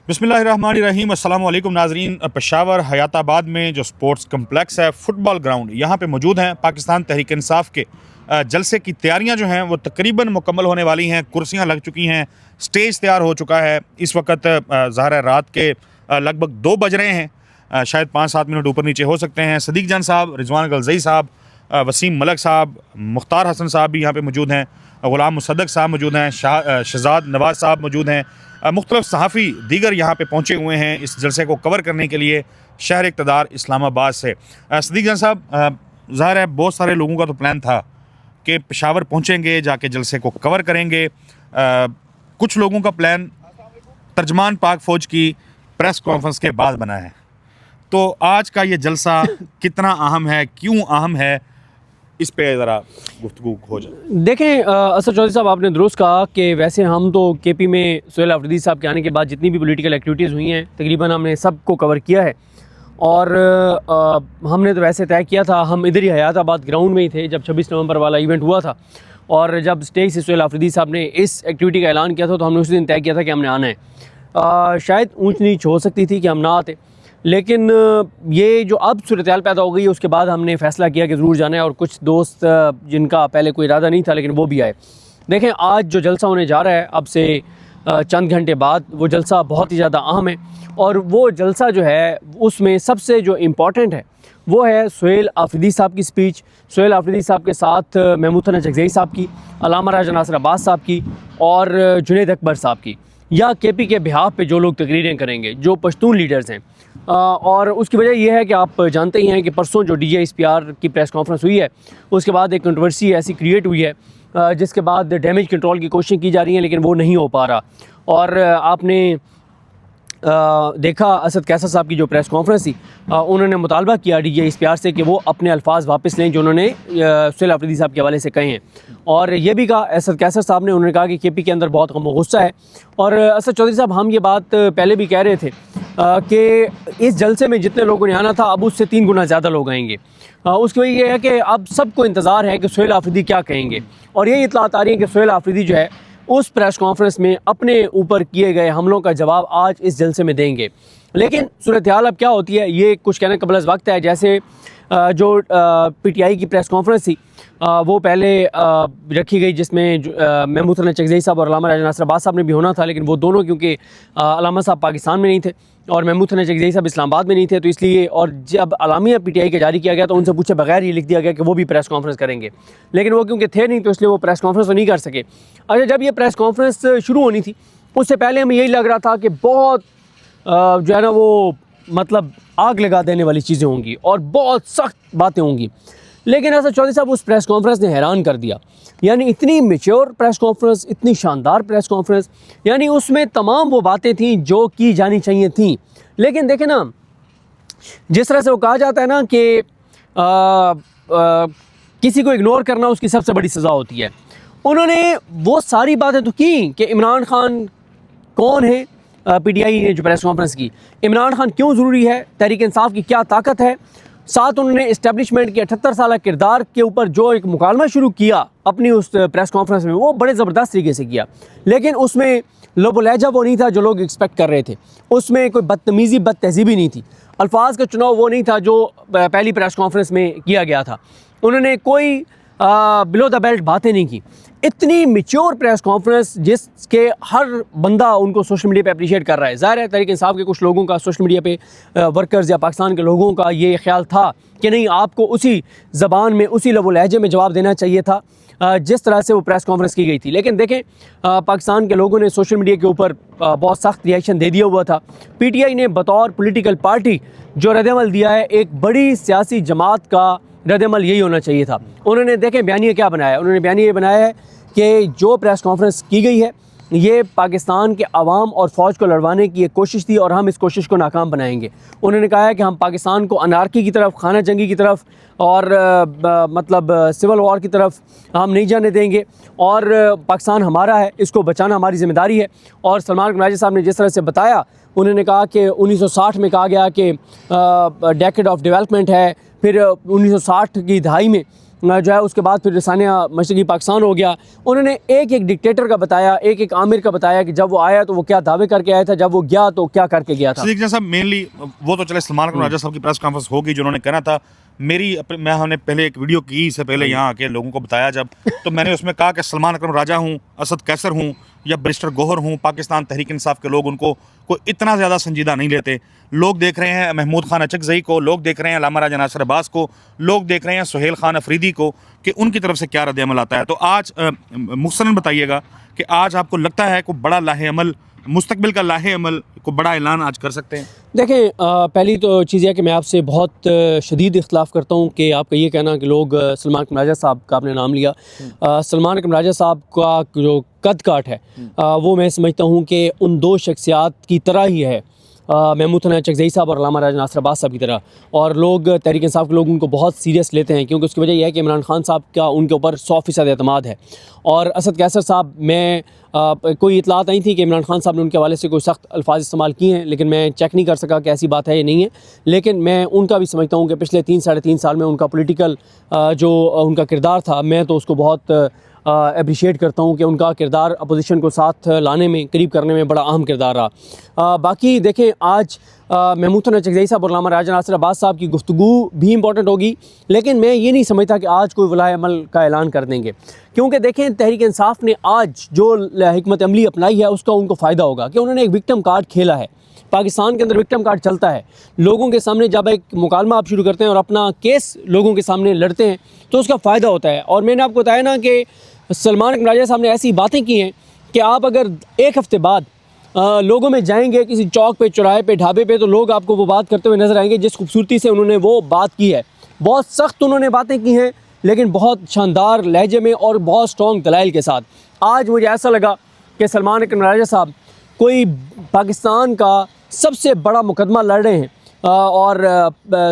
बिस्मिल्लाहिर्रहमानिर्रहीम। अस्सलाम वालेकुम नाजरीन। पेशावर हयाताबाद में जो स्पोर्ट्स कम्प्लेक्स है, फुटबॉल ग्राउंड, यहाँ पे मौजूद हैं। पाकिस्तान तहरीक इंसाफ के जलसे की तैयारियाँ जो हैं वो तकरीबन मुकम्मल होने वाली हैं। कुर्सियाँ लग चुकी हैं, स्टेज तैयार हो चुका है। इस वक्त ज़ाहिर है रात के लगभग 2 बज रहे हैं। शायद 5-7 मिनट ऊपर नीचे हो सकते हैं। सदीक जान साहब, रिजवान गलजई साहब, वसीम मलक साहब, मुख्तार हसन साहब भी यहाँ पे मौजूद हैं। ग़ुलाम मुसद्दक साहब मौजूद हैं। शहजाद नवाज़ साहब मौजूद हैं। मुख्तलिफ सहाफ़ी दीगर यहाँ पे पहुँचे हुए हैं इस जलसे को कवर करने के लिए शहर इक़्तिदार इस्लामाबाद से। सदीक जान साहब, ज़ाहिर है बहुत सारे लोगों का तो प्लान था कि पेशावर पहुँचेंगे, जाके जलसे को कवर करेंगे। कुछ लोगों का प्लान तर्जमान पाक फ़ौज की प्रेस कॉन्फ्रेंस के बाद बना है। तो आज का ये जलसा कितना अहम है, क्यों अहम है, इस पे ज़रा गुफ्तगू हो जाए। देखें, असद चौधरी साहब, आपने दुरुस्त कहा कि वैसे हम तो केपी में सुहेल अफरीदी साहब के आने के बाद जितनी भी पॉलिटिकल एक्टिविटीज़ हुई हैं तकरीबन हमने सब को कवर किया है। और हमने तो वैसे तय किया था, हम इधर ही हयाताबाद ग्राउंड में ही थे जब 26 नवंबर वाला इवेंट हुआ था। और जब स्टेज से सुहेल अफरीदी साहब ने इस एक्टिविटी का ऐलान किया था तो हमने उस दिन तय किया था कि हमने आना है। शायद ऊंच नीच हो सकती थी कि हम ना आते, लेकिन ये जो अब सूरत-ए-हाल पैदा हो गई है उसके बाद हमने फ़ैसला किया कि ज़रूर जाना है। और कुछ दोस्त जिनका पहले कोई इरादा नहीं था लेकिन वो भी आए। देखें, आज जो जलसा होने जा रहा है अब से चंद घंटे बाद, वो जलसा बहुत ही ज़्यादा अहम है। और वो जलसा जो है उसमें सबसे जो इम्पॉर्टेंट है वो है सुहेल अफरीदी साहब की स्पीच। सुहेल अफरीदी साहब के साथ महमूद हसन चकज़ई साहब की, अल्लामा राजा नासिर अब्बास साहब की और जुनैद अकबर साहब की, या केपी के बिहाफ पे जो लोग तकरीरें करेंगे, जो पश्तून लीडर्स हैं। और उसकी वजह यह है कि आप जानते ही हैं कि परसों जो DGISPR की प्रेस कॉन्फ्रेंस हुई है उसके बाद एक कंट्रोवर्सी ऐसी क्रिएट हुई है जिसके बाद डैमेज कंट्रोल की कोशिश की जा रही है लेकिन वो नहीं हो पा रहा। और आपने देखा असद कैसर साहब की जो प्रेस कॉन्फ्रेंस थी, उन्होंने मुतालबा किया DGISPR से कि वो अपने अल्फाज वापस लें जो उन्होंने सुहेल अफरीदी साहब के हवाले से कहे हैं। और ये भी कहा असद कैसर साहब ने, उन्होंने कहा कि केपी के अंदर बहुत गम गुस्सा है। और असद चौधरी साहब, हम ये बात पहले भी कह रहे थे कि इस जलसे में जितने लोगों ने आना था अब उससे 3 गुना ज़्यादा लोग आएंगे। उसकी वजह यह है कि अब सबको इंतज़ार है कि सुहेल अफरीदी क्या कहेंगे। और ये इतलात आ रही है कि सुहेल अफरीदी जो है उस प्रेस कॉन्फ्रेंस में अपने ऊपर किए गए हमलों का जवाब आज इस जलसे में देंगे। लेकिन सूरत-ए-हाल अब क्या होती है ये कुछ कहने कबल अज़ वक्त है। जैसे जो PTI की प्रेस कॉन्फ्रेंस थी वो पहले रखी गई जिसमें महमूद हसन चकज़ई साहब और अल्लामा राजा नासिर अब्बास साहब ने भी होना था, लेकिन वो दोनों क्योंकि अल्लामा साहब पाकिस्तान में नहीं थे और महमूद हसन चकज़ई साहब इस्लामाबाद में नहीं थे, तो इसलिए और जब अलामिया PTI का जारी किया गया तो उनसे पूछे बगैर ये लिख दिया गया कि वो भी प्रेस कॉन्फ्रेंस करेंगे। लेकिन वो क्योंकि थे नहीं तो इसलिए वो प्रेस कॉन्फ्रेंस तो नहीं कर सके। अच्छा, जब ये प्रेस कॉन्फ्रेंस शुरू होनी थी उससे पहले हमें यही लग रहा था कि बहुत जो है ना वो मतलब आग लगा देने वाली चीज़ें होंगी और बहुत सख्त बातें होंगी। लेकिन असद चौधरी साहब, उस प्रेस कॉन्फ्रेंस ने हैरान कर दिया। यानी इतनी मैच्योर प्रेस कॉन्फ्रेंस, इतनी शानदार प्रेस कॉन्फ्रेंस, यानी उसमें तमाम वो बातें थीं जो की जानी चाहिए थीं। लेकिन देखें ना, जिस तरह से वो कहा जाता है ना कि किसी को इग्नोर करना उसकी सबसे बड़ी सज़ा होती है, उन्होंने वो सारी बातें तो की कि इमरान खान कौन है, PTI ने जो प्रेस कॉन्फ्रेंस की, इमरान खान क्यों ज़रूरी है, तहरीक इंसाफ की क्या ताकत है। साथ उन्होंने इस्टेब्लिशमेंट के 78 साल किरदार के ऊपर जो एक मुकालमा शुरू किया अपनी उस प्रेस कॉन्फ्रेंस में, वो बड़े ज़बरदस्त तरीके से किया। लेकिन उसमें लब लहजा वो नहीं था जो लोग एक्सपेक्ट कर रहे थे, उसमें कोई बदतमीज़ी बद तहज़ीबी नहीं थी, अल्फाज का चुनाव वो नहीं था जो पहली प्रेस कॉन्फ्रेंस में किया गया था। उन्होंने कोई बिलो द बेल्ट बातें नहीं की। इतनी मैच्योर प्रेस कॉन्फ्रेंस जिसके हर बंदा उनको सोशल मीडिया पे अप्रिशिएट कर रहा है। ज़ाहिर है तहरीक इंसाफ के कुछ लोगों का, सोशल मीडिया पे वर्कर्स या पाकिस्तान के लोगों का ये ख्याल था कि नहीं, आपको उसी ज़बान में, उसी लब लहजे में जवाब देना चाहिए था जिस तरह से वो प्रेस कॉन्फ्रेंस की गई थी। लेकिन देखें, पाकिस्तान के लोगों ने सोशल मीडिया के ऊपर बहुत सख्त रिएक्शन दे दिया हुआ था। PTI ने बतौर पॉलिटिकल पार्टी जो रद्द-ए-अमल दिया है, एक बड़ी सियासी जमात का रद्द-ए-अमल यही होना चाहिए था। उन्होंने देखें बयानिया क्या बनाया है, उन्होंने बयानिया ये बनाया है कि जो प्रेस कॉन्फ्रेंस की गई है ये पाकिस्तान के अवाम और फ़ौज को लड़वाने की एक कोशिश थी और हम इस कोशिश को नाकाम बनाएंगे। उन्होंने कहा है कि हम पाकिस्तान को अनारकी की तरफ, खाना जंगी की तरफ और मतलब सिविल वॉर की तरफ हम नहीं जाने देंगे और पाकिस्तान हमारा है, इसको बचाना हमारी ज़िम्मेदारी है। और सलमान गनाजी साहब ने जिस तरह से बताया, उन्होंने कहा कि 1960 में कहा गया कि डेकेड ऑफ डेवलपमेंट है, फिर 1960 की दहाई में जो है उसके बाद फिर रसानिया मशरक़ी पाकिस्तान हो गया। उन्होंने एक एक डिक्टेटर का बताया, एक एक आमिर का बताया कि जब वो आया तो वो क्या दावे करके आया था, जब वो गया तो क्या करके गया था। सिद्दीक साहब मेनली वो तो चले, सलमान अकरम राजा साहब की प्रेस कॉन्फ्रेंस होगी जो उन्होंने कहना था। मैं हमने पहले एक वीडियो की इससे पहले यहाँ आके लोगों को बताया जब, तो मैंने उसमें कहा कि सलमान अकरम राजा हूँ, असद कैसर हूँ या बैरिस्टर गौहर हूँ, पाकिस्तान तहरीक इंसाफ के लोग उनको कोई इतना ज़्यादा संजीदा नहीं लेते। लोग देख रहे हैं महमूद खान अचकज़ई को, लोग देख रहे हैं अल्लामा राजा नासिर अब्बास को, लोग देख रहे हैं सुहेल खान अफरीदी को कि उनकी तरफ से क्या रद्द-ए-अमल आता है। तो आज मुख्तसरन बताइएगा कि आज आपको लगता है कोई बड़ा लाहे-अमल, मुस्तकबिल का लाहे-अमल को बड़ा ऐलान आज कर सकते हैं? देखें, पहली तो चीज़ है कि मैं आपसे बहुत शदीद इख्तलाफ करता हूँ कि आपका ये कहना कि लोग सलमान अकरम राजा साहब का आपने नाम लिया। सलमान अकरम राजा साहब का जो कद काट है वो मैं समझता हूँ कि उन दो शख्सियात की तरह ही है, महमूद खान अचकज़ई साहब और अल्लामा राजा नासिर अब्बास साहब की तरह। और लोग तहरीक इंसाफ के लोग उनको बहुत सीरियस लेते हैं क्योंकि उसकी वजह यह है कि इमरान खान साहब का उनके ऊपर 100% एतमाद है। और असद कैसर साहब, मैं कोई इतलात नहीं थी कि इमरान खान साहब ने उनके हवाले से कोई सख्त अल्फाज इस्तेमाल किए हैं, लेकिन मैं चेक नहीं कर सका कि ऐसी बात है या नहीं है। लेकिन मैं उनका भी समझता हूँ कि पिछले 3-3.5 साल में उनका पॉलिटिकल जो उनका किरदार था, मैं तो उसको बहुत अप्रिशिएट करता हूँ कि उनका किरदार अपोजिशन को साथ लाने में, करीब करने में बड़ा अहम किरदार रहा। बाकी देखें, आज महमूद खान अचकज़ई साहब और अल्लामा राजा नासिर अब्बास साहब की गुफ्तगू भी इंपॉर्टेंट होगी, लेकिन मैं ये नहीं समझता कि आज कोई वलाए अमल का ऐलान कर देंगे, क्योंकि देखें तहरीक इंसाफ ने आज जो हिकमत अमली अपनाई है उसका उनको फ़ायदा होगा कि उन्होंने एक विक्टिम कार्ड खेला है। पाकिस्तान के अंदर विक्टिम कार्ड चलता है। लोगों के सामने जब एक मुकालमा आप शुरू करते हैं और अपना केस लोगों के सामने लड़ते हैं तो उसका फ़ायदा होता है। और मैंने आपको बताया ना कि सलमान अकरम राजा साहब ने ऐसी बातें की हैं कि आप अगर एक हफ़्ते बाद लोगों में जाएंगे किसी चौक पे, चौराहे पे, ढाबे पे, तो लोग आपको वो बात करते हुए नज़र आएंगे जिस खूबसूरती से उन्होंने वो बात की है। बहुत सख्त उन्होंने बातें की हैं, लेकिन बहुत शानदार लहजे में और बहुत स्ट्रॉन्ग दलाइल के साथ। आज मुझे ऐसा लगा कि सलमान अकरम राजा साहब कोई पाकिस्तान का सबसे बड़ा मुकदमा लड़ रहे हैं और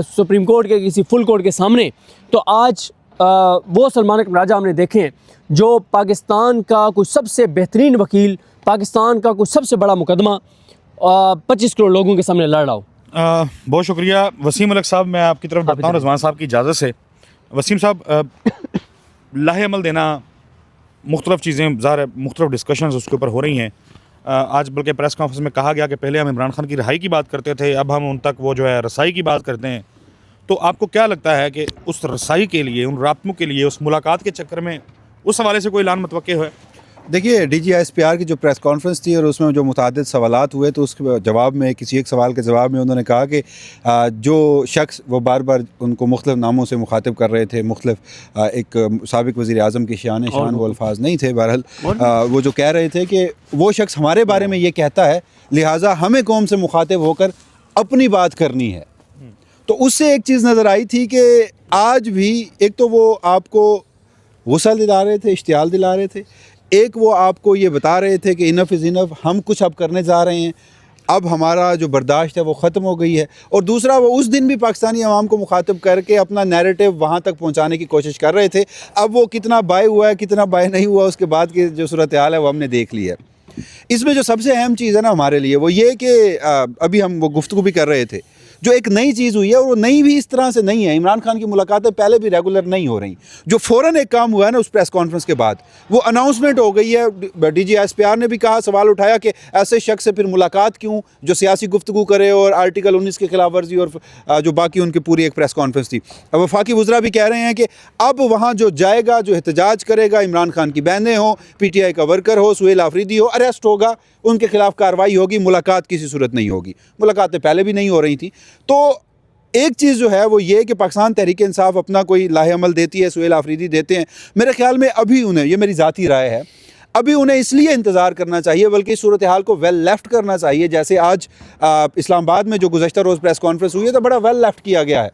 सुप्रीम कोर्ट के किसी फुल कोर्ट के सामने। तो आज वो सलमान अकरम राजा हमने देखे हैं जो पाकिस्तान का कुछ सबसे बेहतरीन वकील, पाकिस्तान का कुछ सबसे बड़ा मुकदमा 25 करोड़ लोगों के सामने लड़ रहा हो। बहुत शुक्रिया वसीम अलग साहब। मैं आपकी तरफ बढ़ता हूँ रज़वान साहब की इजाज़त से। वसीम साहब, लाहे-अमल देना, मुख्तलिफ़ चीज़ें ज़ाहिर है, मुख्तलिफ़ डिस्कशंस उसके ऊपर हो रही हैं। आज बल्कि प्रेस कॉन्फ्रेंस में कहा गया कि पहले हम इमरान खान की रिहाई की बात करते थे, अब हम उन तक वो जो है रसाई की बात करते हैं। तो आपको क्या लगता है कि उस रसाई के लिए, उन राब्तों के लिए, उस मुलाकात के चक्कर में उस हवाले से कोई ऐलान मुतवक्के है? देखिए, DGISPR की जो प्रेस कॉन्फ्रेंस थी और उसमें जो मुतादिद सवालात हुए, तो उसके जवाब में, किसी एक सवाल के जवाब में उन्होंने कहा कि जो शख्स वो बार बार उनको मुख्तलिफ़ नामों से मुखातिब कर रहे थे, मुख्तलिफ़ एक साबिक़ वज़ीर आज़म की शान वो अल्फाज नहीं थे। बहरहाल वो जो कह रहे थे कि वो शख्स हमारे बारे में ये कहता है, लिहाजा हमें कौम से मुखातिब होकर अपनी बात करनी है। तो उससे एक चीज़ नज़र आई थी कि आज भी एक तो वो आपको गुस्सा दिला रहे थे, इश्तियाल दिला रहे थे, एक वो आपको ये बता रहे थे कि इनफ इज़ इनफ, हम कुछ अब करने जा रहे हैं, अब हमारा जो बर्दाश्त है वो ख़त्म हो गई है। और दूसरा, वो उस दिन भी पाकिस्तानी अवाम को मुखातिब करके अपना नैरेटिव वहाँ तक पहुँचाने की कोशिश कर रहे थे। अब वो कितना बाय हुआ है, कितना बाय नहीं हुआ, उसके बाद की जो सूरत हाल है वो हमने देख ली है। इसमें जो सबसे अहम चीज़ है ना हमारे लिए, वो ये कि अभी हम वो गुफ्तगू भी कर रहे थे, जो एक नई चीज़ हुई है, और वो नई भी इस तरह से नहीं है। इमरान खान की मुलाकातें पहले भी रेगुलर नहीं हो रही। जो फ़ौरन एक काम हुआ है ना उस प्रेस कॉन्फ्रेंस के बाद, वो अनाउंसमेंट हो गई है। DGISPR ने भी कहा, सवाल उठाया कि ऐसे शख्स से फिर मुलाकात क्यों जो सियासी गुफ्तगू करे और आर्टिकल 19 के खिलाफ वर्जी और जो बाकी उनकी पूरी एक प्रेस कॉन्फ्रेंस थी। अब वफाकी वज़रा भी कह रहे हैं कि अब वहाँ जो जाएगा, जो एहतजाज करेगा, इमरान खान की बहनें हो, PTI का वर्कर हो, सुहेल आफरीदी हो, अरेस्ट होगा, उनके खिलाफ कार्रवाई होगी, मुलाकात किसी सूरत नहीं होगी। मुलाकातें पहले भी नहीं हो रही थी। तो एक चीज़ जो है वो ये कि पाकिस्तान तहरीक इंसाफ अपना कोई लाहे-अमल देती है, सुहेल आफरीदी देते हैं। मेरे ख्याल में अभी उन्हें, ये मेरी ज़ाती राय है, अभी उन्हें इसलिए इंतज़ार करना चाहिए, बल्कि इस सूरत हाल को वेल लेफ्ट करना चाहिए। जैसे आज इस्लामाबाद में जो गुज़श्ता रोज़ प्रेस कॉन्फ्रेंस हुई है, तो बड़ा वेल लेफ्ट किया गया है।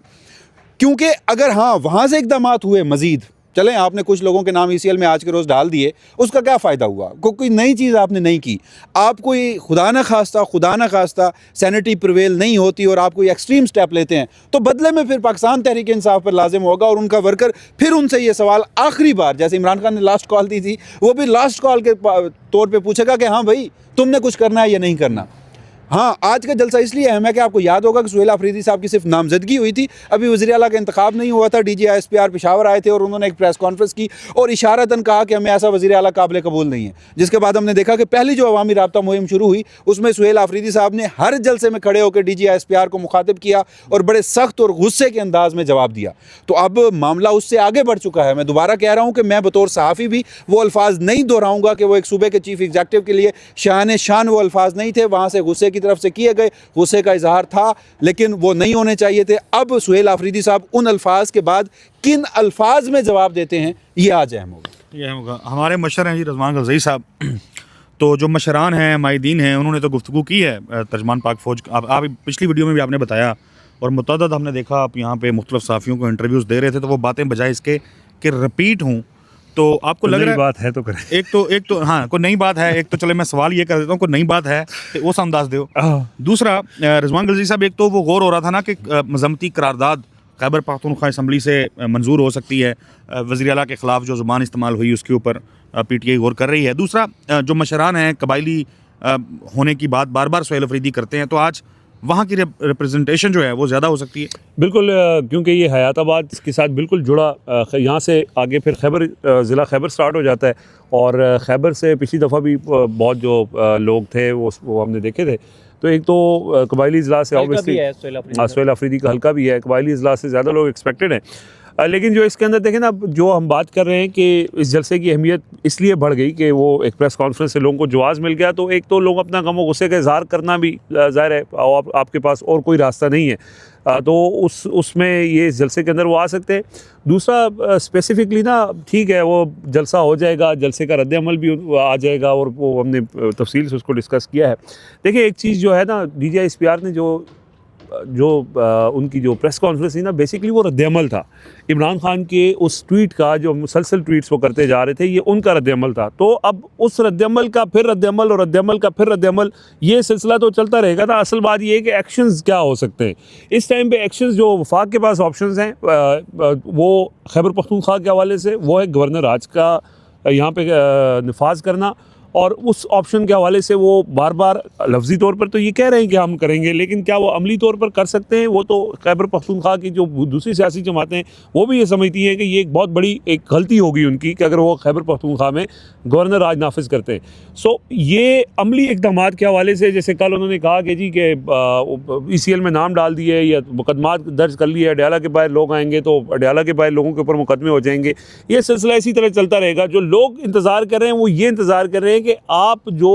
क्योंकि अगर हाँ वहाँ से इक़दामात हुए मज़ीद, चलें आपने कुछ लोगों के नाम ECL में आज के रोज़ डाल दिए, उसका क्या फ़ायदा हुआ? कोई नई चीज़ आपने नहीं की। आप कोई खुदा न खास्ता सैनिटी प्रिवेल नहीं होती और आप कोई एक्सट्रीम स्टेप लेते हैं, तो बदले में फिर पाकिस्तान तहरीक इंसाफ पर लाजिम होगा और उनका वर्कर फिर उनसे ये सवाल आखिरी बार, जैसे इमरान खान ने लास्ट कॉल दी थी, वो भी लास्ट कॉल के तौर पर पूछेगा कि हाँ भाई तुमने कुछ करना है या नहीं करना। हाँ, आज का जलसा इसलिए अहम है कि आपको याद होगा कि सुहेल अफरीदी साहब की सिर्फ नामजदगी हुई थी, अभी वज़ीर आला का इंतखाब नहीं हुआ था। DGISPR पेशावर आए थे और उन्होंने एक प्रेस कॉन्फ्रेंस की और इशारतन कहा कि हमें ऐसा वज़ीर आला काबिल कबूल नहीं है। जिसके बाद हमने देखा कि पहली जो अवामी राब्ता मुहिम शुरू हुई उसमें सुहेल अफरीदी साहब ने हर जलसे में खड़े होकर DGISPR को मुखातिब किया और बड़े सख्त और गुस्से के अंदाज में जवाब दिया। तो अब मामला उससे आगे बढ़ चुका है। मैं दोबारा कह रहा हूँ कि मैं बतौर सहाफ़ी भी वो अल्फाज नहीं दोहराऊँगा कि वो एक सूबे के चीफ एग्जीक्यूटिव के लिए शान शान वो अल्फाज नहीं थे, वहाँ से गुस्से की तरफ से किए गए, गुस्से का इजहार था लेकिन वो नहीं होने चाहिए थे। अब सुहेल अफरीदी साहब उन अल्फाज के बाद किन अल्फाज में जवाब देते हैं ये आज अहम होगा। ये अहम होगा। हमारे मशर हैं जी रज़वान गलज़ई साहब, तो जो मशरान हैं माहिदीन हैं उन्होंने तो गुफ्तगू की है तर्जमान पाक फ़ौज। आप पिछली वीडियो में भी आपने बताया और मुतअद्दिद हमने देखा आप यहाँ पे मुख्तलिफ सहाफ़ियों को इंटरव्यूज़ दे रहे थे, तो वो बातें बजाय इसके कि रिपीट हूँ तो आपको लग रहा है बात है तो करें। एक तो हाँ कोई नई बात है। एक तो चले मैं सवाल ये कर देता हूँ, कोई नई बात है तो वो समझास दो। दूसरा रज़वान गलज़ई साहब, एक तो वो गौर हो रहा था ना कि मज़म्मती करारदाद खैबर पख्तूनख्वा असम्बली से मंजूर हो सकती है, वज़ीर आला के ख़िलाफ़ जो ज़ुबान इस्तेमाल हुई उसके ऊपर PTI गौर कर रही है। दूसरा जो मशरान हैं कबायली होने की बात बार बार सुहेल अफरीदी करते हैं, तो आज वहाँ की रिप्रेजेंटेशन जो है वो ज़्यादा हो सकती है। बिल्कुल, क्योंकि ये हयाताबाद के साथ बिल्कुल जुड़ा, यहाँ से आगे फिर खैबर ज़िला खैबर स्टार्ट हो जाता है और खैबर से पिछली दफ़ा भी बहुत जो लोग थे वो हमने देखे थे। तो एक तो कबायली अजला से ऑब्वियसली सुहेल अफरीदी का हल्का भी है, कबायली अजला से ज़्यादा लोग एक्सपेक्टेड हैं। लेकिन जो इसके अंदर देखें ना, जो हम बात कर रहे हैं कि इस जलसे की अहमियत इसलिए बढ़ गई कि वो एक प्रेस कॉन्फ्रेंस से लोगों को जवाज़ मिल गया, तो एक तो लोग अपना गम और गुस्से का इजहार करना भी ज़ाहिर है, आपके पास और कोई रास्ता नहीं है, तो उसमें ये इस जलसे के अंदर वो आ सकते हैं। दूसरा स्पेसिफिकली ना, ठीक है वो जलसा हो जाएगा, जलसे का रद्द-ए-अमल भी आ जाएगा और वो हमने तफसील से उसको डिस्कस किया है। देखिए एक चीज़ जो है ना, DGISPR ने जो उनकी जो प्रेस कॉन्फ्रेंस थी ना, बेसिकली वो रद्द-ए-अमल था इमरान खान के उस ट्वीट का, जो मुसलसल ट्वीट्स वो करते जा रहे थे, ये उनका रद्द-ए-अमल था। तो अब उस रद्द-ए-अमल का फिर रद्द-ए-अमल और रद्द-ए-अमल का फिर रद्द-ए-अमल, ये सिलसिला तो चलता रहेगा ना। असल बात ये है कि एक्शंस क्या हो सकते हैं इस टाइम पे। एक्शंस जो वफाक के पास ऑप्शंस हैं वो खैबर पख्तूनख्वा के हवाले से वो है गवर्नर राज का यहाँ पे नफाज करना, और उस ऑप्शन के हवाले से वो बार बार लफ्ज़ी तौर पर तो ये कह रहे हैं कि हम करेंगे, लेकिन क्या वो अमली तौर पर कर सकते हैं? वो तो खैबर पख्तूनख्वा की जो दूसरी सियासी जमातें वो भी ये समझती हैं कि ये एक बहुत बड़ी एक गलती होगी उनकी कि अगर वो खैबर पख्तूनख्वा में गवर्नर राज नाफिज करते हैं। सो ये अमली इक़दाम के हवाले से, जैसे कल उन्होंने कहा कि जी के ECL में नाम डाल दिए या मुकदमा दर्ज कर लिए, अडयाला के बाहर लोग आएंगे तो अडयाला के बाहर लोगों के ऊपर मुकदमे हो जाएंगे। ये सिलसिला इसी तरह चलता रहेगा। जो लोग इंतज़ार कर रहे हैं वो ये इंतज़ार कर रहे हैं कि आप जो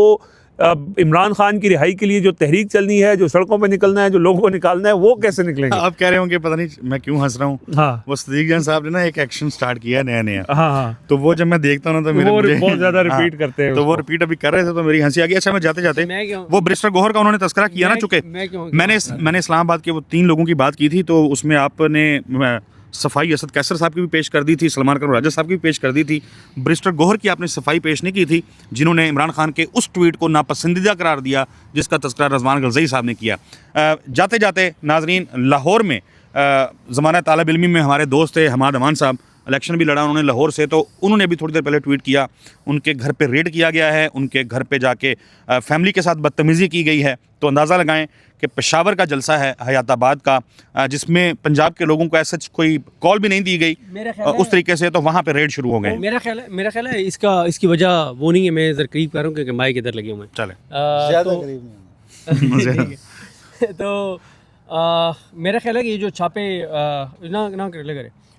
इमरान खान की रिहाई के लिए जो तहरीक चलनी है, जो सड़कों पे निकलना है, जो लोगों को निकालना है, वो कैसे निकलेंगे। आप कह रहे होंगे पता नहीं मैं क्यों हंस रहा हूँ। हाँ, वो सदीक जान साहब ने ना एक एक्शन स्टार्ट किया नया। हाँ, तो वो जब मैं देखता हूँ ना तो वो मुझे बहुत ज़्यादा रिपीट करते हैं, तो वो रिपीट अभी कर रहे थे तो मेरी हंसी आ गई। अच्छा मैं जाते जाते वो बैरिस्टर गौहर का उन्होंने तस्करा किया ना, चुके मैंने इस्लामाबाद के वो 3 लोगों की बात की थी, तो उसमें आपने सफाई असद कैसर साहब की भी पेश कर दी थी, सलमान करम राजा साहब की भी पेश कर दी थी। बैरिस्टर गौहर की आपने सफाई पेश नहीं की थी, जिन्होंने इमरान खान के उस ट्वीट को नापसंदीदा करार दिया जिसका तस्करा रज़वान गलज़ई साहब ने किया। जाते जाते नाजरीन, लाहौर में ज़माना तालिब इल्मी में हमारे दोस्त थे हमाद अमान साहब, इलेक्शन भी लड़ा उन्होंने लाहौर से, तो उन्होंने भी थोड़ी देर पहले ट्वीट किया, उनके घर पे रेड किया गया है, उनके घर पे जाके फैमिली के साथ बदतमीज़ी की गई है। तो अंदाज़ा लगाएं कि पेशावर का जलसा है हयाताबाद का, जिसमें पंजाब के लोगों को ऐसा कोई कॉल भी नहीं दी गई उस तरीके से, तो वहाँ पे रेड शुरू हो गए। मेरा ख्याल है इसकी वजह वो नहीं है, मैं इधर करीब कर रहा हूँ क्योंकि माइक इधर लगे हुए हैं। चले तो मेरा ख्याल है कि ये जो छापे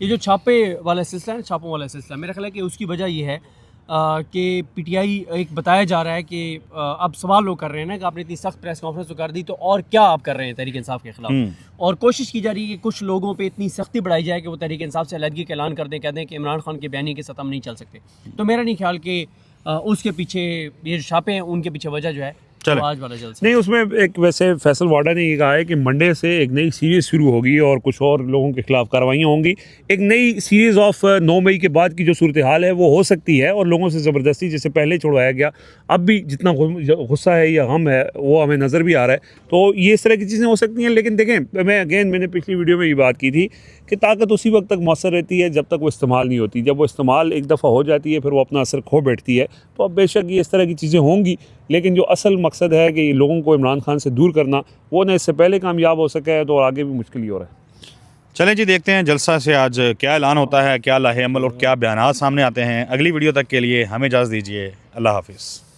ये जो छापे वाला सिलसिला है, छापों वाला सिलसिला, मेरा ख्याल है कि उसकी वजह ये है कि PTI एक बताया जा रहा है कि अब सवाल लोग कर रहे हैं ना कि आपने इतनी सख्त प्रेस कॉन्फ्रेंस तो कर दी, तो और क्या आप कर रहे हैं तहरीक इंसाफ के खिलाफ, और कोशिश की जा रही है कि कुछ लोगों पे इतनी सख्ती बढ़ाई जाए कि वो तहरीक इंसाफ से अलहदगी का ऐलान कर दें, कह दें कि इमरान खान के बयानी के साथ हम नहीं चल सकते। तो मेरा नहीं ख्याल कि उसके पीछे ये छापे हैं, उनके पीछे वजह जो है आज वाला जलसा नहीं। उसमें एक वैसे फैसल वाडा ने ये कहा है कि मंडे से एक नई सीरीज़ शुरू होगी और कुछ और लोगों के खिलाफ कार्रवाइयाँ होंगी। एक नई सीरीज़ ऑफ 9 मई के बाद की जो सूरत हाल है वो हो सकती है, और लोगों से ज़बरदस्ती जैसे पहले छुड़वाया गया, अब भी जितना गुस्सा है या गम है वो हमें नज़र भी आ रहा है, तो ये इस तरह की चीज़ें हो सकती हैं। लेकिन देखें, मैंने पिछली वीडियो में ये बात की थी कि ताकत उसी वक्त तक मौसर रहती है जब तक वो इस्तेमाल नहीं होती। जब वो इस्तेमाल एक दफ़ा हो जाती है फिर वो अपना असर खो बैठती है। तो अब बेशक ये इस तरह की चीज़ें होंगी, लेकिन जो असल मकसद है कि लोगों को इमरान खान से दूर करना, वो ना इससे पहले कामयाब हो सका है तो और आगे भी मुश्किल ही हो रहा है। चलें जी, देखते हैं जलसा से आज क्या ऐलान होता है, क्या लाहे अमल और क्या बयानात सामने आते हैं। अगली वीडियो तक के लिए हमें इजाज़त दीजिए। अल्लाह हाफिज़।